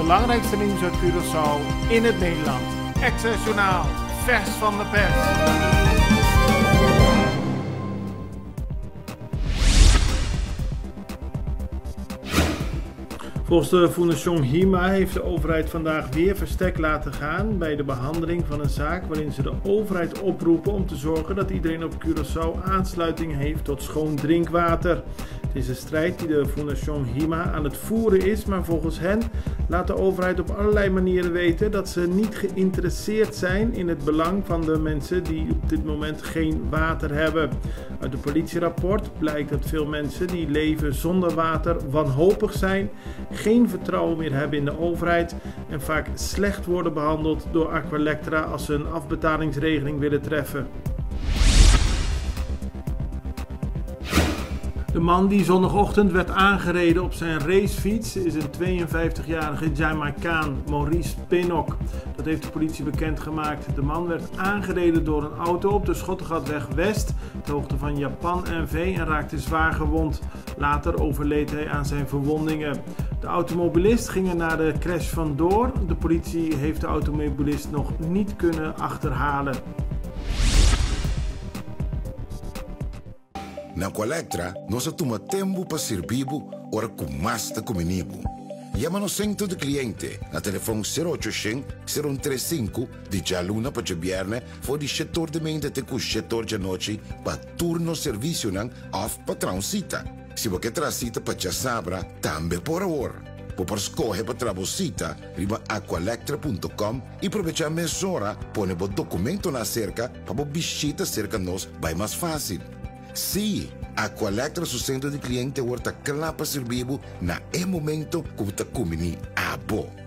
belangrijkste nieuws uit Curaçao in het Nederland. Access Journaal, vers van de pers. Volgens de Fundación HIMA heeft de overheid vandaag weer verstek laten gaan bij de behandeling van een zaak waarin ze de overheid oproepen om te zorgen dat iedereen op Curaçao aansluiting heeft tot schoon drinkwater. Het is een strijd die de Fundación HIMA aan het voeren is, maar volgens hen laat de overheid op allerlei manieren weten dat ze niet geïnteresseerd zijn in het belang van de mensen die op dit moment geen water hebben. Uit een politierapport blijkt dat veel mensen die leven zonder water wanhopig zijn, geen vertrouwen meer hebben in de overheid en vaak slecht worden behandeld door Aqualectra als ze een afbetalingsregeling willen treffen. De man die zondagochtend werd aangereden op zijn racefiets is een 52-jarige Jamaicaan, Maurice Pinnock. Dat heeft de politie bekendgemaakt. De man werd aangereden door een auto op de Schottegatweg West, ter hoogte van Japan NV, en raakte zwaar gewond. Later overleed hij aan zijn verwondingen. De automobilist ging er na de crash vandoor. De politie heeft de automobilist nog niet kunnen achterhalen. Na Aqualectra, nós toma tempo para servir ora com mais de comunibo. Llama-nos centro de cliente na telefone 0800-035 de Jaluna para Viernes voor die setor de mente te com setor de noite para turno serviço nan of patrão cita. Se você quer cita para sabra, também por hora. Por escolher para trabalhar, riba aqualectra.com e aproveitar a mesura, põe o documento na cerca para visita cerca nós vai mais fácil. Sim, Aqualectra, seu centro de cliente, está claro para servir na momento que você come a bo.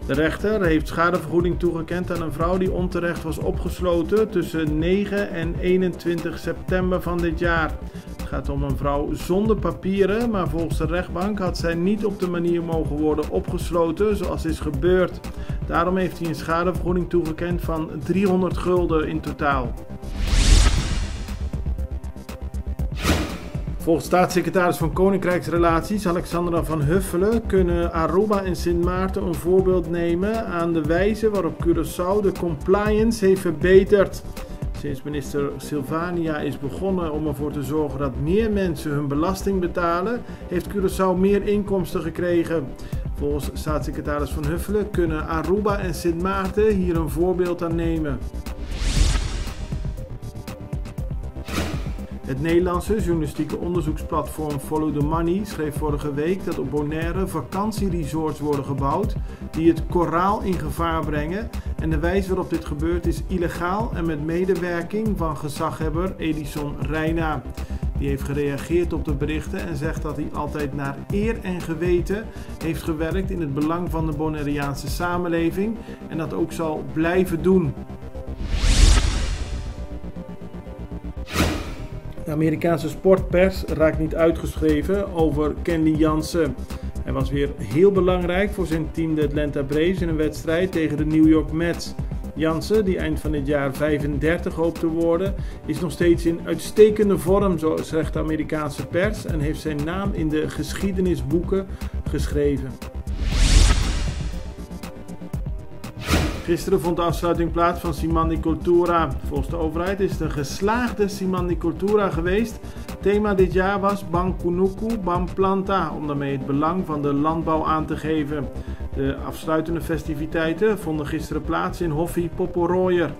De rechter heeft schadevergoeding toegekend aan een vrouw die onterecht was opgesloten tussen 9 en 21 september van dit jaar. Het gaat om een vrouw zonder papieren, maar volgens de rechtbank had zij niet op de manier mogen worden opgesloten zoals is gebeurd. Daarom heeft hij een schadevergoeding toegekend van 300 gulden in totaal. Volgens staatssecretaris van Koninkrijksrelaties Alexandra van Huffelen kunnen Aruba en Sint Maarten een voorbeeld nemen aan de wijze waarop Curaçao de compliance heeft verbeterd. Sinds minister Sylvania is begonnen om ervoor te zorgen dat meer mensen hun belasting betalen, heeft Curaçao meer inkomsten gekregen. Volgens staatssecretaris van Huffelen kunnen Aruba en Sint Maarten hier een voorbeeld aan nemen. Het Nederlandse journalistieke onderzoeksplatform Follow the Money schreef vorige week dat op Bonaire vakantieresorts worden gebouwd die het koraal in gevaar brengen en de wijze waarop dit gebeurt is illegaal en met medewerking van gezaghebber Edison Reina. Die heeft gereageerd op de berichten en zegt dat hij altijd naar eer en geweten heeft gewerkt in het belang van de Bonaireaanse samenleving en dat ook zal blijven doen. De Amerikaanse sportpers raakt niet uitgeschreven over Kenley Jansen. Hij was weer heel belangrijk voor zijn team de Atlanta Braves in een wedstrijd tegen de New York Mets. Jansen, die eind van dit jaar 35 hoopt te worden, is nog steeds in uitstekende vorm, zo zegt de Amerikaanse pers, en heeft zijn naam in de geschiedenisboeken geschreven. Gisteren vond de afsluiting plaats van Semana Cultura. Volgens de overheid is het een geslaagde Semana Cultura geweest. Thema dit jaar was Bang Kunuku, Bang Planta, om daarmee het belang van de landbouw aan te geven. De afsluitende festiviteiten vonden gisteren plaats in Hoffie Poporoyer.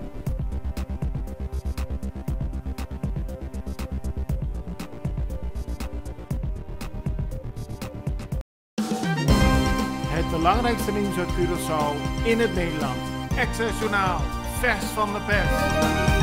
Het belangrijkste nieuws uit Curaçao in het Nederland. Access Journaal, vers van de pers.